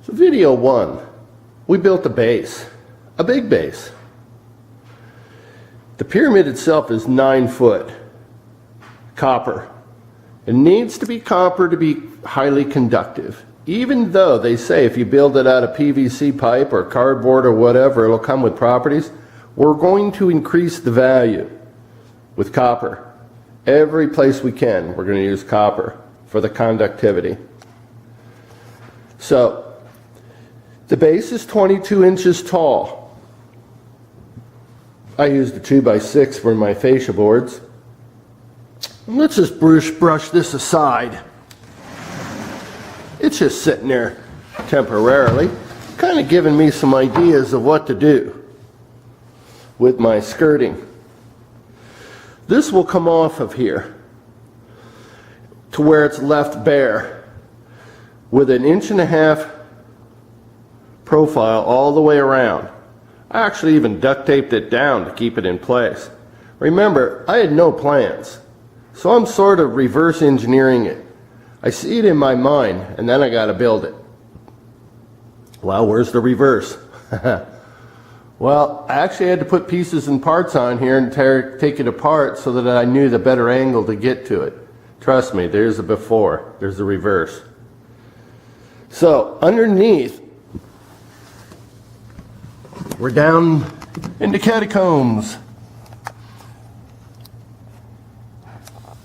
So video 1, we built a base, a big base. The pyramid itself is 9 foot, copper. It needs to be copper to be highly conductive. Even though they say if you build it out of PVC pipe or cardboard or whatever, it'll come with properties, we're going to increase the value with copper. Every place we can, we're going to use copper for the conductivity. So, the base is 22 inches tall. I used a 2x6 for my fascia boards. Let's just brush this aside. It's just sitting there temporarily, kind of giving me some ideas of what to do with my skirting. This will come off of here to where it's left bare with an 1.5 inch profile all the way around. I actually even duct taped it down to keep it in place. Remember, I had no plans, so I'm sort of reverse engineering it. I see it in my mind, and then I got to build it. Well, where's the reverse? Well, I actually had to put pieces and parts on here and take it apart so that I knew the better angle to get to it. Trust me, there's the before, there's the reverse. So, underneath, we're down in the catacombs.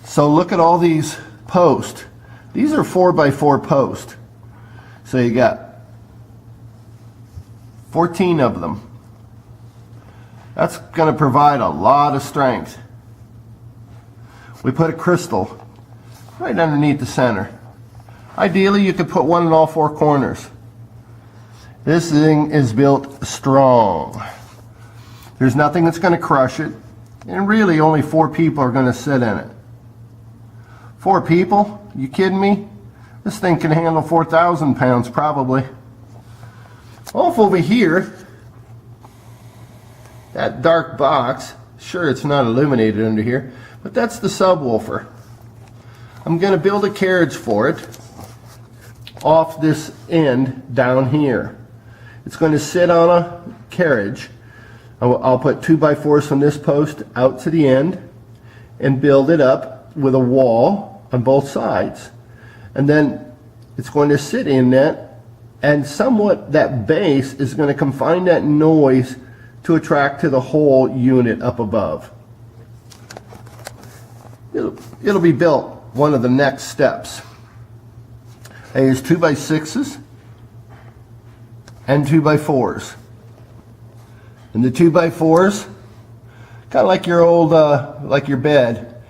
So look at all these posts. These are 4x4 posts. So you got 14 of them. That's going to provide a lot of strength. We put a crystal right underneath the center. Ideally, you could put one in all 4 corners. This thing is built strong. There's nothing that's going to crush it, and really only 4 people are going to sit in it. 4 people? You kidding me? This thing can handle 4,000 pounds probably. Off over here, that dark box, sure it's not illuminated under here, but that's the subwoofer. I'm going to build a carriage for it off this end down here. It's going to sit on a carriage. I'll put 2x4s from this post out to the end and build it up with a wall on both sides. And then it's going to sit in that, and somewhat that base is going to confine that noise to attract to the whole unit up above. It'll be built one of the next steps. I use 2x6s and 2x4s. And the 2x4s, kind of like your old, like your bed,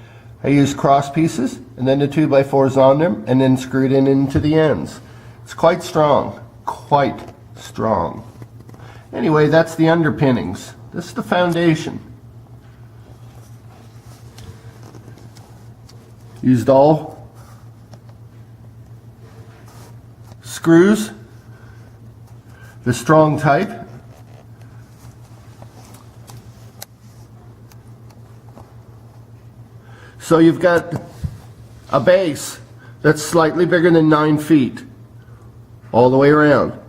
I use cross pieces and then the 2x4s on them and then screwed into the ends. It's quite strong, quite strong. Anyway, that's the underpinnings. This is the foundation. Used all screws, the strong type. So you've got a base that's slightly bigger than 9 feet all the way around.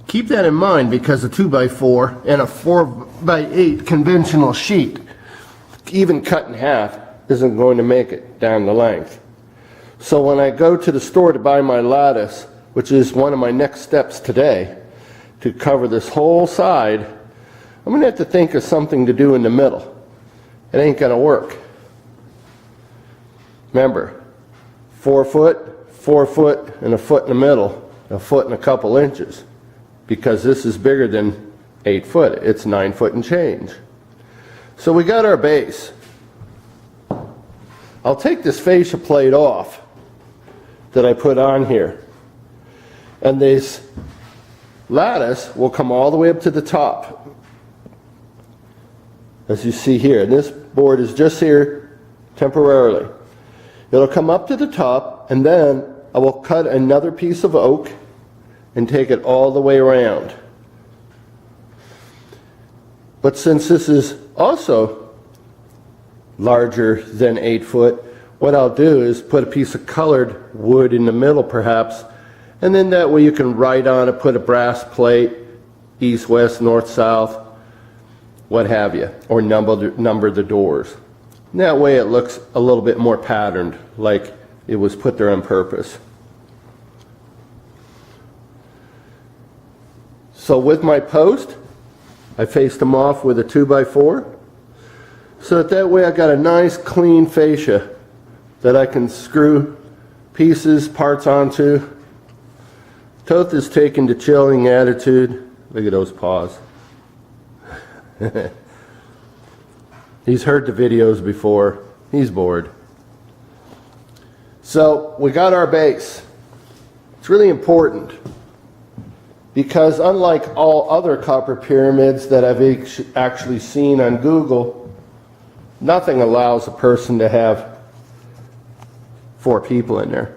Keep that in mind because a 2x4 and a 4x8 conventional sheet, even cut in half, isn't going to make it down the length. So when I go to the store to buy my lattice, which is one of my next steps today, to cover this whole side, I'm going to have to think of something to do in the middle. It ain't going to work. Remember, 4 foot, 4 foot, and a foot in the middle, a foot and a couple inches. Because this is bigger than 8 foot. It's 9 foot and change. So we got our base. I'll take this fascia plate off that I put on here. And this lattice will come all the way up to the top. As you see here. And this board is just here temporarily. It'll come up to the top, and then I will cut another piece of oak and take it all the way around. But since this is also larger than 8 foot, what I'll do is put a piece of colored wood in the middle perhaps And then that way you can write on it, put a brass plate, east, west, north, south, what have you, or number the doors. And that way it looks a little bit more patterned, like it was put there on purpose. So with my post, I faced them off with a 2x4, so that way I got a nice clean fascia that I can screw pieces, parts onto. Toth is taking the chilling attitude. Look at those paws. He's heard the videos before. He's bored. So we got our base. It's really important because unlike all other copper pyramids that I've actually seen on Google, nothing allows a person to have 4 people in there.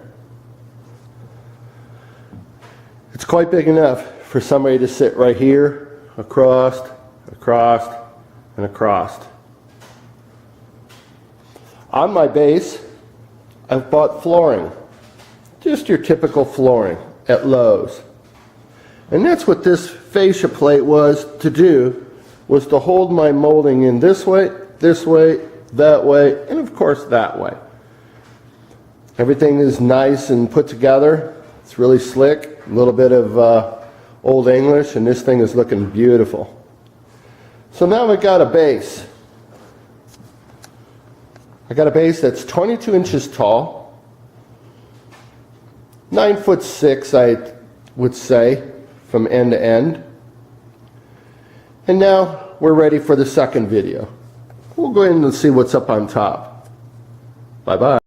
It's quite big enough for somebody to sit right here, across, across, and across. On my base, I've bought flooring. Just your typical flooring at Lowe's. And that's what this fascia plate was to do, was to hold my molding in this way, that way, and of course that way. Everything is nice and put together. It's really slick, a little bit of Old English, and this thing is looking beautiful. So now we've got a base. I got a base that's 22 inches tall, 9'6", I would say, from end to end. And now we're ready for the second video. We'll go ahead and see what's up on top. Bye-bye.